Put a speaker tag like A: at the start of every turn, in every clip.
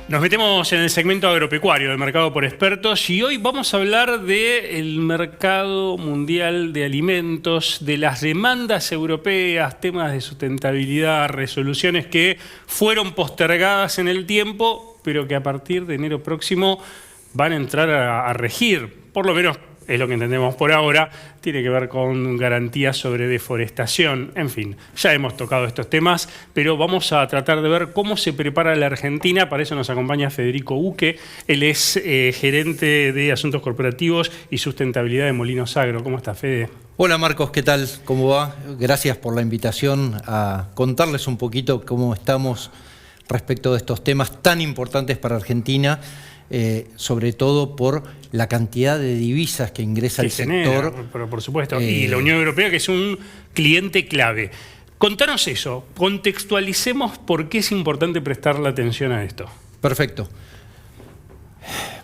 A: Nos metemos en el segmento agropecuario del mercado por expertos y hoy vamos a hablar del mercado mundial de alimentos, de las demandas europeas, temas de sustentabilidad, resoluciones que fueron postergadas en el tiempo, pero que a partir de enero próximo van a entrar a regir, por lo menos es lo que entendemos por ahora, tiene que ver con garantías sobre deforestación, en fin, ya hemos tocado estos temas, pero vamos a tratar de ver cómo se prepara la Argentina. Para eso nos acompaña Federico Uque, él es gerente de Asuntos Corporativos y Sustentabilidad de Molinos Agro. ¿Cómo está, Fede?
B: Hola Marcos, ¿qué tal? ¿Cómo va? Gracias por la invitación a contarles un poquito cómo estamos respecto de estos temas tan importantes para Argentina, sobre todo por la cantidad de divisas que ingresa el sector.
A: Pero por supuesto, y la Unión Europea, que es un cliente clave. Contanos eso, contextualicemos por qué es importante prestarle atención a esto.
B: Perfecto.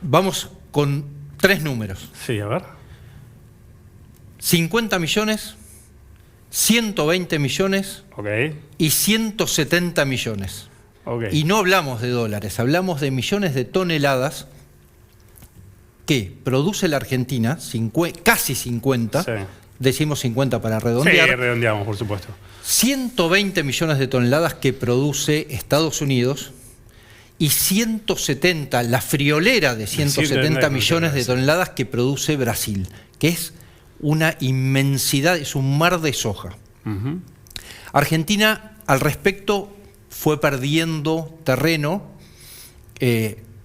B: Vamos con 3 números.
A: Sí, a ver.
B: 50 millones, 120 millones y 170 millones. Y no hablamos de dólares, hablamos de millones de toneladas que produce la Argentina, casi 50, sí. Decimos 50 para redondear.
A: Sí, redondeamos, por supuesto.
B: 120 millones de toneladas que produce Estados Unidos y 170, la friolera de 170 millones de toneladas que produce Brasil, que es una inmensidad, es un mar de soja. Argentina, al respecto, fue perdiendo terreno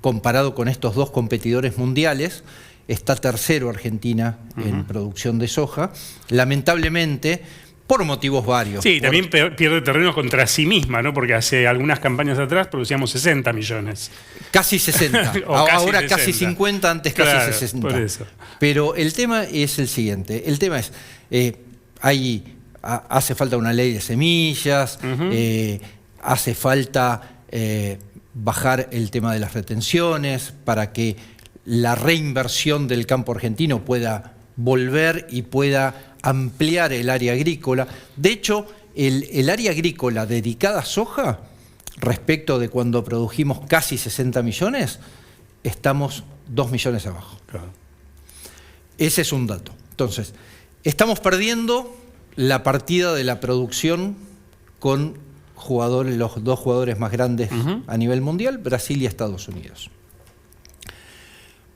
B: comparado con estos dos competidores mundiales. Está tercero Argentina en producción de soja. Lamentablemente, por motivos varios.
A: Sí, también pierde terreno contra sí misma, ¿no? Porque hace algunas campañas atrás producíamos 60 millones.
B: Casi 60. Ahora casi 50, antes casi 60.
A: Por eso.
B: Pero el tema es el siguiente. El tema es, hace falta una ley de semillas, hace falta bajar el tema de las retenciones para que la reinversión del campo argentino pueda volver y pueda ampliar el área agrícola. De hecho, el área agrícola dedicada a soja, respecto de cuando produjimos casi 60 millones, estamos 2 millones abajo. Claro. Ese es un dato. Entonces, estamos perdiendo la partida de la producción con los dos jugadores más grandes a nivel mundial, Brasil y Estados Unidos.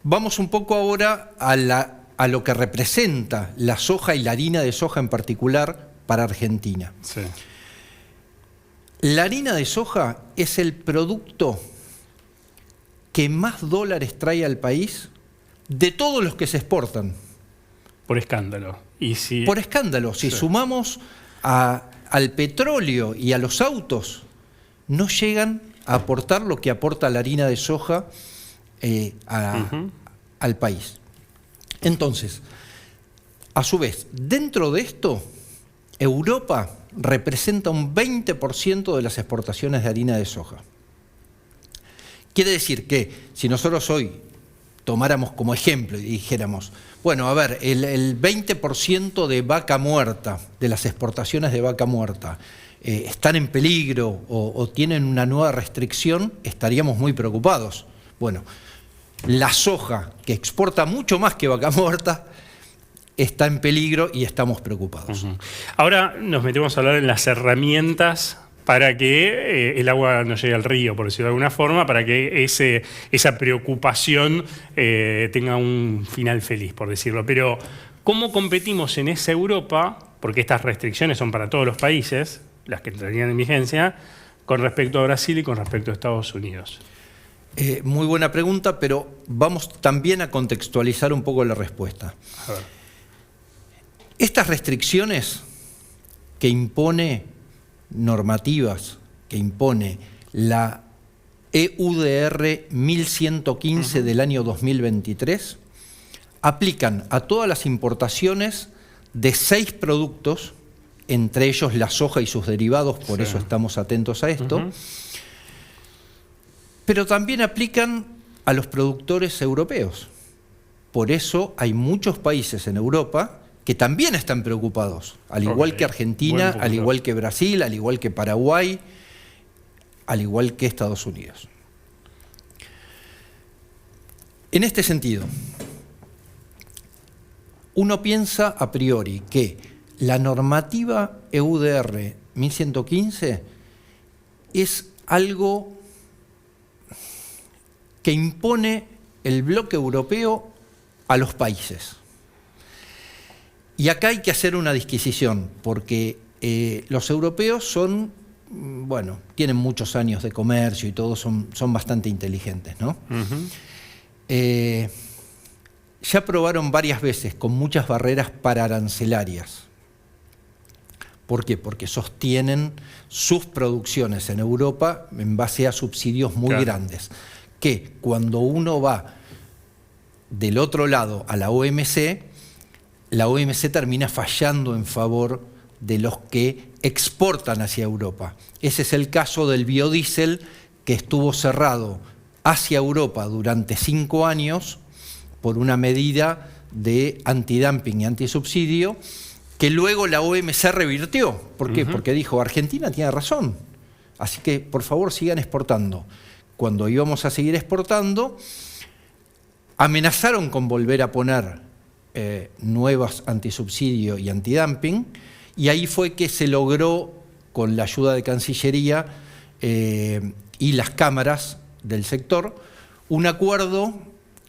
B: Vamos un poco ahora a lo que representa la soja y la harina de soja en particular para Argentina. Sí. La harina de soja es el producto que más dólares trae al país de todos los que se exportan.
A: Por escándalo.
B: Por escándalo. Si sumamos al petróleo y a los autos, no llegan a aportar lo que aporta la harina de soja al país. Entonces, a su vez, dentro de esto, Europa representa un 20% de las exportaciones de harina de soja. Quiere decir que si nosotros hoy tomáramos como ejemplo y dijéramos, bueno, a ver, el 20% de vaca muerta, de las exportaciones de vaca muerta, están en peligro o tienen una nueva restricción, estaríamos muy preocupados. Bueno, la soja, que exporta mucho más que vaca muerta, está en peligro y estamos preocupados.
A: Ahora nos metemos a hablar en las herramientas para que el agua no llegue al río, por decirlo de alguna forma, para que esa preocupación tenga un final feliz, por decirlo. Pero, ¿cómo competimos en esa Europa? Porque estas restricciones son para todos los países, las que entrarían en vigencia, con respecto a Brasil y con respecto a Estados Unidos.
B: Muy buena pregunta, pero vamos también a contextualizar un poco la respuesta. A ver. Estas restricciones que impone normativas, que impone la EUDR 1115 del año 2023, aplican a todas las importaciones de 6 productos, entre ellos la soja y sus derivados, por eso estamos atentos a esto, pero también aplican a los productores europeos. Por eso hay muchos países en Europa que también están preocupados, al igual que Argentina, al igual que Brasil, al igual que Paraguay, al igual que Estados Unidos. En este sentido, uno piensa a priori que la normativa EUDR 1115 es algo que impone el bloque europeo a los países. Y acá hay que hacer una disquisición, porque los europeos son, bueno, tienen muchos años de comercio y todos son bastante inteligentes, ¿no? Ya probaron varias veces con muchas barreras pararancelarias. ¿Por qué? Porque sostienen sus producciones en Europa en base a subsidios muy grandes, que cuando uno va del otro lado a la OMC termina fallando en favor de los que exportan hacia Europa. Ese es el caso del biodiesel, que estuvo cerrado hacia Europa durante 5 años por una medida de antidumping y antisubsidio, que luego la OMC revirtió. ¿Por qué? Porque dijo, Argentina tiene razón, así que por favor sigan exportando. Cuando íbamos a seguir exportando, amenazaron con volver a poner nuevas antisubsidio y antidumping, y ahí fue que se logró, con la ayuda de Cancillería y las cámaras del sector, un acuerdo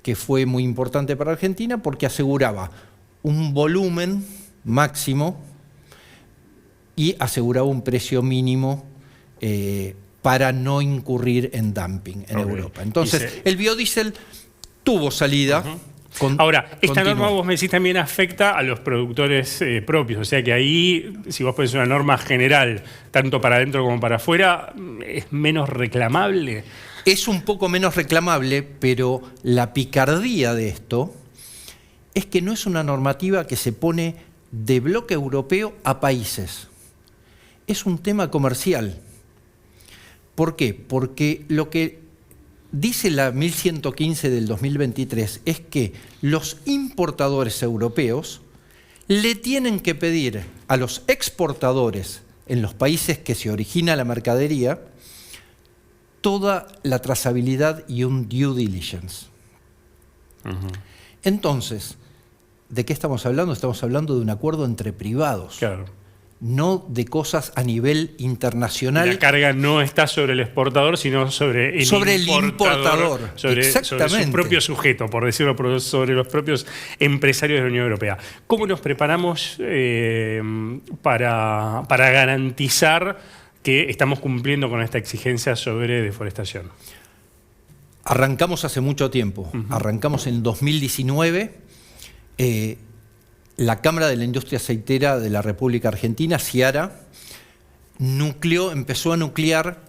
B: que fue muy importante para Argentina porque aseguraba un volumen máximo y aseguraba un precio mínimo para no incurrir en dumping en Europa. Entonces, el biodiesel tuvo salida.
A: Ahora, esta norma, vos me decís, también afecta a los productores propios, o sea que ahí, si vos pones una norma general, tanto para adentro como para afuera, ¿es menos reclamable?
B: Es un poco menos reclamable, pero la picardía de esto es que no es una normativa que se pone de bloque europeo a países. Es un tema comercial. ¿Por qué? Porque lo que dice la 1115 del 2023 es que los importadores europeos le tienen que pedir a los exportadores en los países que se origina la mercadería toda la trazabilidad y un due diligence. Entonces, ¿de qué estamos hablando? Estamos hablando de un acuerdo entre privados. Claro. No de cosas a nivel internacional.
A: La carga no está sobre el exportador, sino sobre el importador. Sobre su propio sujeto, por decirlo, sobre los propios empresarios de la Unión Europea. ¿Cómo nos preparamos para garantizar que estamos cumpliendo con esta exigencia sobre deforestación?
B: Arrancamos hace mucho tiempo. Arrancamos en 2019. La Cámara de la Industria Aceitera de la República Argentina, CIARA, empezó a nuclear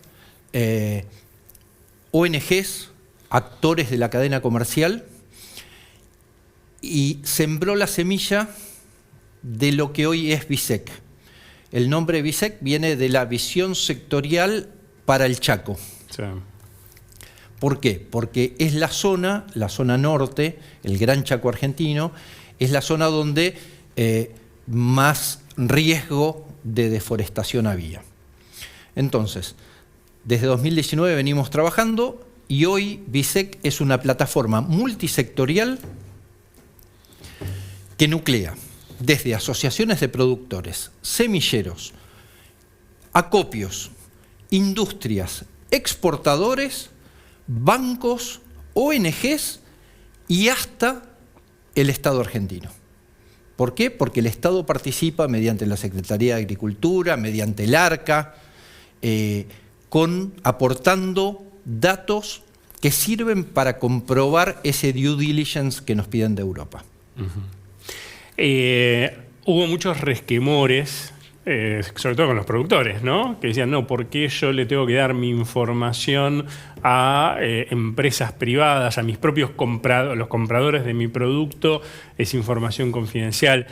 B: ONGs, actores de la cadena comercial, y sembró la semilla de lo que hoy es BISEC. El nombre BISEC viene de la Visión Sectorial para el Chaco. Sí. ¿Por qué? Porque es la zona norte, el Gran Chaco argentino, es la zona donde más riesgo de deforestación había. Entonces, desde 2019 venimos trabajando y hoy BISEC es una plataforma multisectorial que nuclea desde asociaciones de productores, semilleros, acopios, industrias, exportadores, bancos, ONGs y hasta el Estado argentino. ¿Por qué? Porque el Estado participa mediante la Secretaría de Agricultura, mediante el ARCA, aportando datos que sirven para comprobar ese due diligence que nos piden de Europa.
A: Hubo muchos resquemores, sobre todo con los productores, ¿no? Que decían, no, ¿por qué yo le tengo que dar mi información a empresas privadas, a mis propios los compradores de mi producto? Es información confidencial.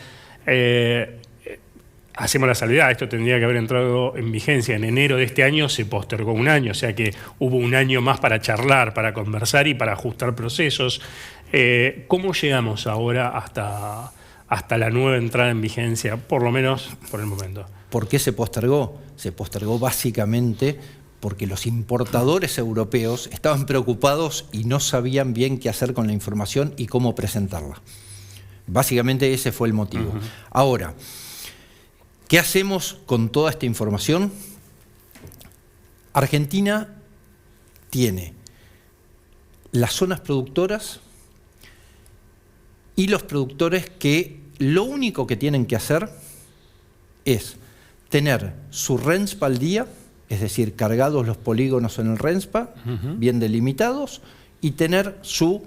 A: Hacemos la salvedad, esto tendría que haber entrado en vigencia en enero de este año, se postergó un año, o sea que hubo un año más para charlar, para conversar y para ajustar procesos. ¿Cómo llegamos ahora hasta la nueva entrada en vigencia, por lo menos por el momento?
B: ¿Por qué se postergó? Se postergó básicamente porque los importadores europeos estaban preocupados y no sabían bien qué hacer con la información y cómo presentarla. Básicamente ese fue el motivo. Ahora, ¿qué hacemos con toda esta información? Argentina tiene las zonas productoras y los productores que lo único que tienen que hacer es tener su RENSPA al día, es decir, cargados los polígonos en el RENSPA, bien delimitados, y tener su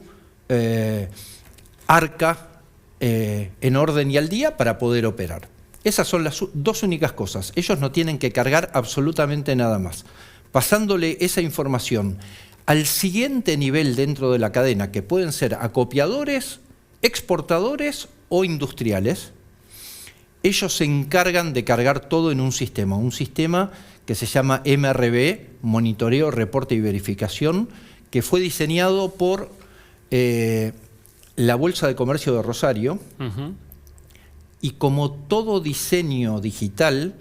B: ARCA en orden y al día para poder operar. Esas son las dos únicas cosas. Ellos no tienen que cargar absolutamente nada más. Pasándole esa información al siguiente nivel dentro de la cadena, que pueden ser acopiadores, exportadores o industriales, ellos se encargan de cargar todo en un sistema que se llama MRB, Monitoreo, Reporte y Verificación, que fue diseñado por la Bolsa de Comercio de Rosario, y como todo diseño digital,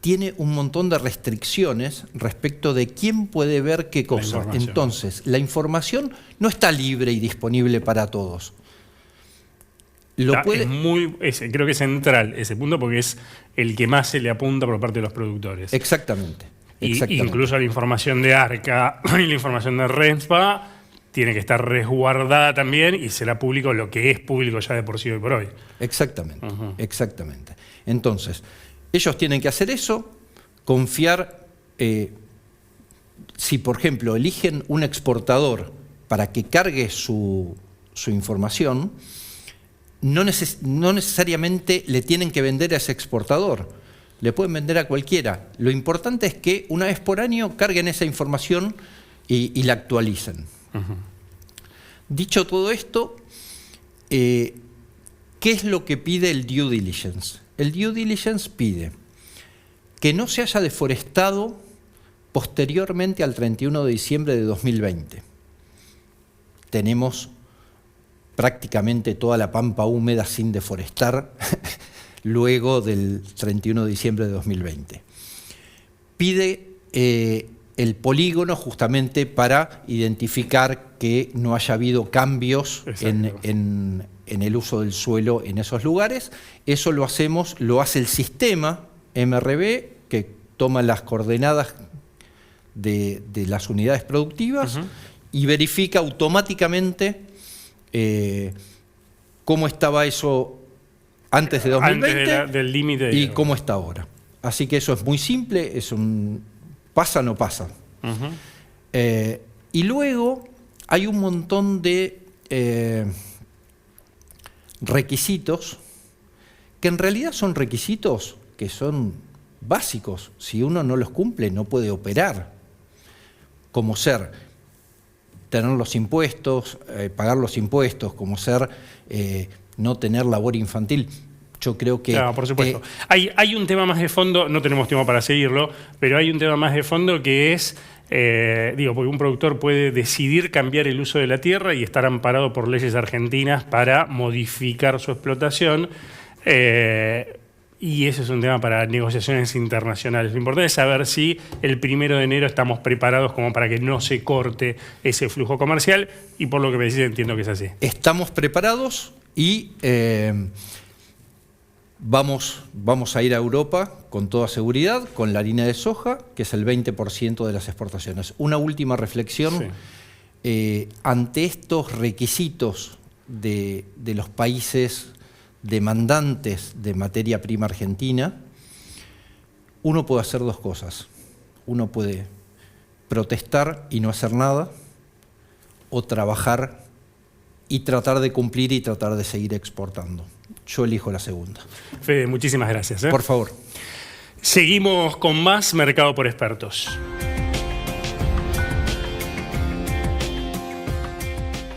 B: tiene un montón de restricciones respecto de quién puede ver qué cosa. Entonces, la información no está libre y disponible para todos.
A: Creo que es central ese punto porque es el que más se le apunta por parte de los productores.
B: Exactamente.
A: Incluso la información de ARCA y la información de RENSPA tiene que estar resguardada también y será público lo que es público ya de por sí hoy por hoy.
B: Exactamente, exactamente. Entonces, ellos tienen que hacer eso, confiar, si por ejemplo eligen un exportador para que cargue su información, no necesariamente le tienen que vender a ese exportador, le pueden vender a cualquiera. Lo importante es que una vez por año carguen esa información y la actualicen. Dicho todo esto, ¿qué es lo que pide el due diligence? El due diligence pide que no se haya deforestado posteriormente al 31 de diciembre de 2020. Tenemos prácticamente toda la pampa húmeda sin deforestar luego del 31 de diciembre de 2020. Pide el polígono justamente para identificar que no haya habido cambios en el uso del suelo en esos lugares. Eso lo hace el sistema MRB, que toma las coordenadas de las unidades productivas y verifica automáticamente cómo estaba eso antes de 2020
A: antes del límite
B: y cómo está ahora. Así que eso es muy simple, es un pasa no pasa. Y luego hay un montón de requisitos que en realidad son requisitos que son básicos. Si uno no los cumple no puede operar, como ser tener los impuestos, pagar los impuestos, como ser no tener labor infantil. Yo creo que...
A: Claro, por supuesto. Hay un tema más de fondo, no tenemos tiempo para seguirlo, pero hay un tema más de fondo que es, porque un productor puede decidir cambiar el uso de la tierra y estar amparado por leyes argentinas para modificar su explotación, y ese es un tema para negociaciones internacionales. Lo importante es saber si el 1 de enero estamos preparados como para que no se corte ese flujo comercial, y por lo que me decís entiendo que es así. Estamos preparados y...
B: Vamos a ir a Europa con toda seguridad, con la harina de soja, que es el 20% de las exportaciones. Una última reflexión. Sí. Ante estos requisitos de los países demandantes de materia prima argentina, uno puede hacer dos cosas. Uno puede protestar y no hacer nada, o trabajar y tratar de cumplir y tratar de seguir exportando. Yo elijo la segunda.
A: Fede, muchísimas gracias.
B: Por favor.
A: Seguimos con más Mercado por Expertos.